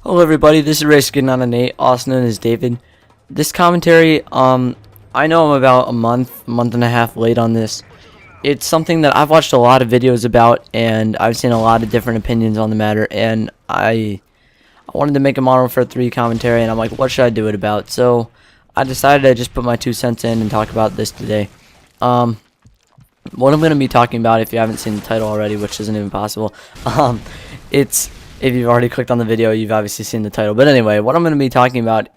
Hello everybody, this is Race998, also known as David. This commentary, I know I'm about a month and a half late on this. It's something that I've watched a lot of videos about, and I've seen a lot of different opinions on the matter, and I wanted to make a Modern Warfare 3 commentary, and I'm like, what should I do it about? So, I decided to just put my 2 cents in and talk about this today. What I'm going to be talking about, if you haven't seen the title already, which isn't even possible, if you've already clicked on the video, you've obviously seen the title. But anyway, what I'm going to be talking about,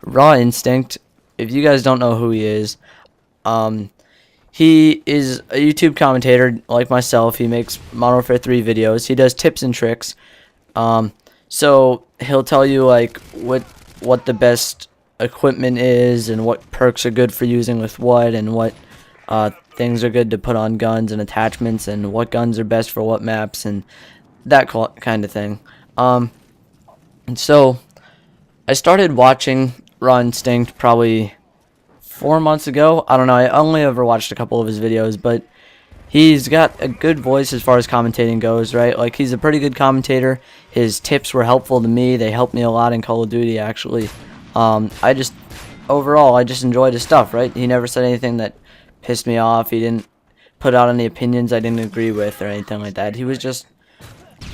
Raw Instinct. If you guys don't know who he is a YouTube commentator like myself. He makes Modern Warfare 3 videos. He does tips and tricks. So he'll tell you like what the best equipment is and what perks are good for using with what, and what things are good to put on guns and attachments, and what guns are best for what maps, and that kind of thing. And so I started watching Raw Instinct probably 4 months ago. I don't know, I only ever watched a couple of his videos, but he's got a good voice as far as commentating goes, right? Like, he's a pretty good commentator. His tips were helpful to me. They helped me a lot in Call of Duty, actually. Overall, I just enjoyed his stuff, right? He never said anything that pissed me off. He didn't put out any opinions I didn't agree with or anything like that. He was just,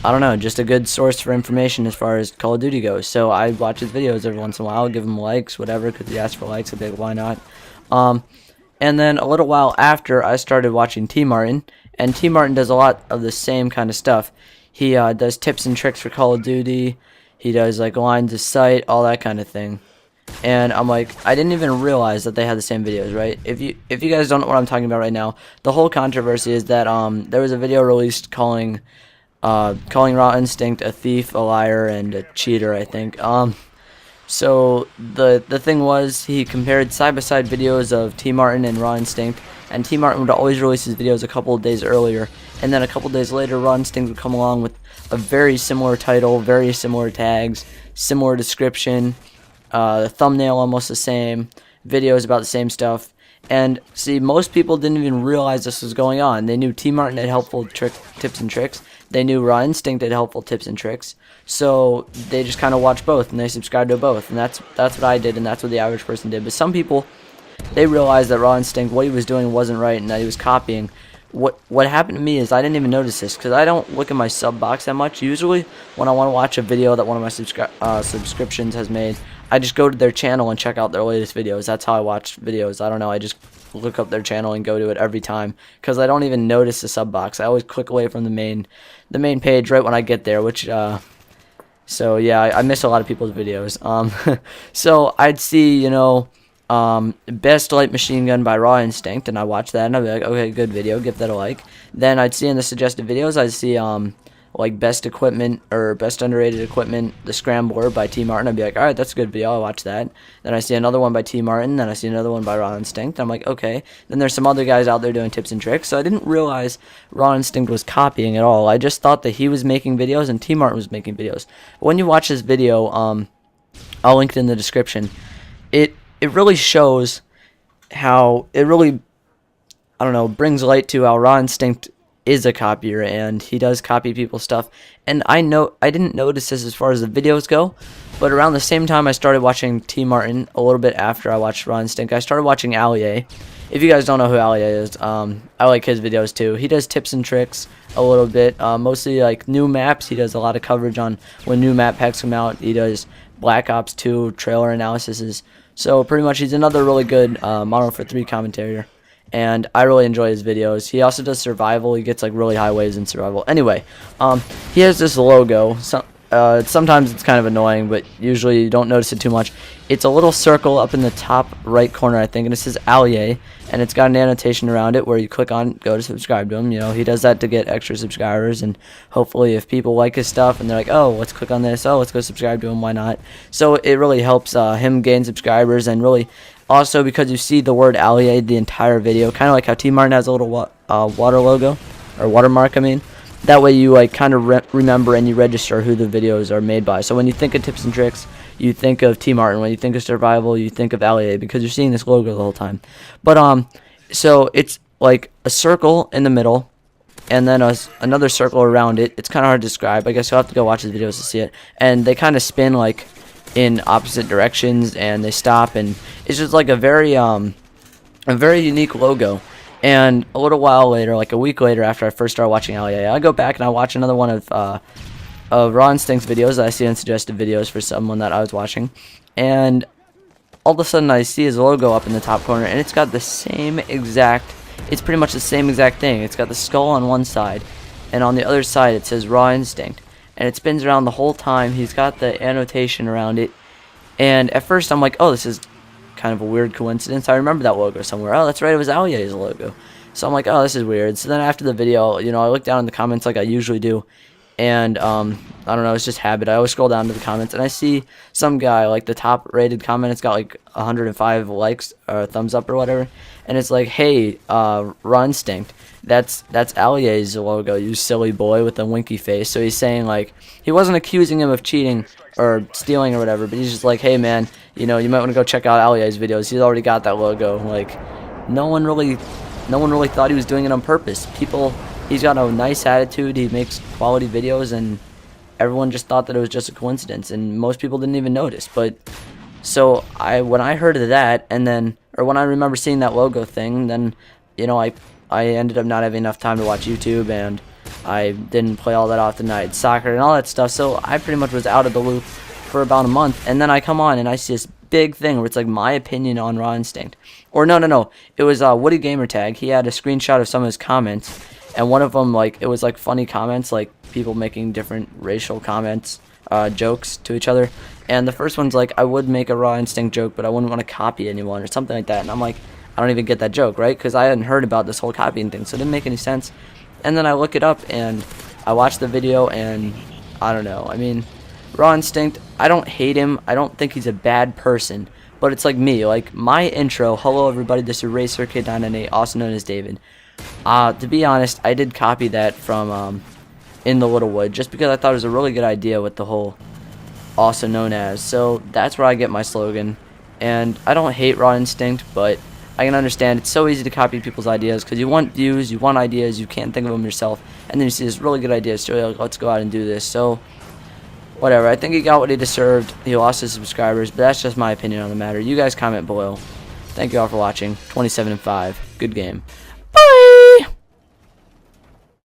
I don't know, just a good source for information as far as Call of Duty goes. So I watch his videos every once in a while, give him likes, whatever, because he asked for likes. I'd be like, why not? And then a little while after, I started watching T Martin, and T Martin does a lot of the same kind of stuff. He does tips and tricks for Call of Duty. He does like lines of sight, all that kind of thing. And I'm like, I didn't even realize that they had the same videos, right? If you guys don't know what I'm talking about right now, the whole controversy is that there was a video released calling Raw Instinct a thief, a liar, and a cheater, I think. So the thing was, he compared side-by-side videos of T Martin and Raw Instinct, and T Martin would always release his videos a couple of days earlier, and then a couple of days later, Raw Instinct would come along with a very similar title, very similar tags, similar description, the thumbnail almost the same, videos about the same stuff. And see, most people didn't even realize this was going on. They knew T Martin had helpful tips and tricks. They knew Raw Instinct had helpful tips and tricks. So they just kind of watched both, and they subscribed to both. And that's what I did, and that's what the average person did. But some people, they realized that Raw Instinct, what he was doing wasn't right, and that he was copying. What happened to me is I didn't even notice this, because I don't look at my sub box that much. Usually, when I want to watch a video that one of my subscriptions has made, I just go to their channel and check out their latest videos. That's how I watch videos. I don't know, I just look up their channel and go to it every time, because I don't even notice the sub box. I always click away from the main page right when I get there, which so yeah, I miss a lot of people's videos. So I'd see, best light machine gun by Raw Instinct, and I watch that, and I'd be like, okay, good video, give that a like. Then I'd see in the suggested videos, I'd see like best equipment or best underrated equipment, the Scrambler by T Martin. I'd be like, alright, that's a good video, I'll watch that. Then I see another one by T Martin, then I see another one by Raw Instinct. I'm like, okay. Then there's some other guys out there doing tips and tricks. So I didn't realize Raw Instinct was copying at all. I just thought that he was making videos and T Martin was making videos. But when you watch this video, I'll link it in the description. It really shows how it really, I don't know, brings light to how Raw Instinct is a copier, and he does copy people's stuff. And I didn't notice this as far as the videos go, but around the same time I started watching T Martin, a little bit after I watched Raw Instinct, I started watching Allier. If you guys don't know who Allier is, I like his videos too. He does tips and tricks a little bit, mostly like new maps. He does a lot of coverage on when new map packs come out. He does Black Ops 2 trailer analyses. So pretty much he's another really good Modern Warfare 3 commentator, and I really enjoy his videos. He also does survival. He gets like really high waves in survival. Anyway, he has this logo. Sometimes it's kind of annoying, but usually you don't notice it too much. It's a little circle up in the top right corner, I think, and it says Allier, and it's got an annotation around it where you click on go to subscribe to him. He does that to get extra subscribers, and hopefully if people like his stuff and they're like, oh, let's click on this, oh, let's go subscribe to him, why not? So it really helps him gain subscribers, and really also because you see the word Allier the entire video, kind of like how T Martin has a little water logo, or watermark, I mean. That way you like kind of remember and you register who the videos are made by. So when you think of tips and tricks, you think of T Martin. When you think of survival, you think of Allier, because you're seeing this logo the whole time. But so it's like a circle in the middle, and then another circle around it. It's kind of hard to describe. I guess you'll have to go watch the videos to see it. And they kind of spin like in opposite directions, and they stop, and it's just like a very unique logo. And a little while later, like a week later after I first started watching LEA, I go back and I watch another one of Raw Instinct's videos that I see in suggested videos for someone that I was watching, and all of a sudden I see his logo up in the top corner, and it's got the same exact, it's pretty much the same exact thing. It's got the skull on one side, and on the other side it says Raw Instinct, and it spins around the whole time. He's got the annotation around it, and at first I'm like, oh, this is kind of a weird coincidence. I remember that logo somewhere. Oh, that's right, it was LEA's logo. So I'm like, oh, this is weird. So then after the video, you know, I look down in the comments like I usually do, and I don't know, it's just habit. I always scroll down to the comments, and I see some guy, like the top rated comment, it's got like 105 likes or thumbs up or whatever, and it's like, hey, Raw Instinct, that's LEA's logo, you silly boy, with a winky face. So he's saying, like, he wasn't accusing him of cheating or stealing or whatever, but he's just like, hey man, you know, you might want to go check out LEA's videos. He's already got that logo. Like, no one really thought he was doing it on purpose. He's got a nice attitude, he makes quality videos, and everyone just thought that it was just a coincidence, and most people didn't even notice. But so when I heard of that, and then, or when I remember seeing that logo thing, then, you know, I ended up not having enough time to watch YouTube, and I didn't play all that often. I had soccer and all that stuff, so I pretty much was out of the loop for about a month. And then I come on and I see this big thing where it's like my opinion on Raw Instinct. Or no, it was Woody Gamertag. He had a screenshot of some of his comments, and one of them, like, it was like funny comments, like people making different racial comments, jokes to each other. And the first one's like, I would make a Raw Instinct joke, but I wouldn't want to copy anyone or something like that. And I'm like, I don't even get that joke, right? Because I hadn't heard about this whole copying thing, so it didn't make any sense. And then I look it up, and I watch the video, and I don't know. I mean, Raw Instinct, I don't hate him. I don't think he's a bad person. But it's like me. Like, my intro, hello everybody, this is RacerKid998, also known as David. To be honest, I did copy that from In the Littlewood, just because I thought it was a really good idea with the whole also known as. So that's where I get my slogan. And I don't hate Raw Instinct, but I can understand it's so easy to copy people's ideas because you want views, you want ideas, you can't think of them yourself, and then you see this really good idea, so you're like, let's go out and do this. So whatever, I think he got what he deserved. He lost his subscribers, but that's just my opinion on the matter. You guys comment below. Thank you all for watching. 27-5. Good game. Bye!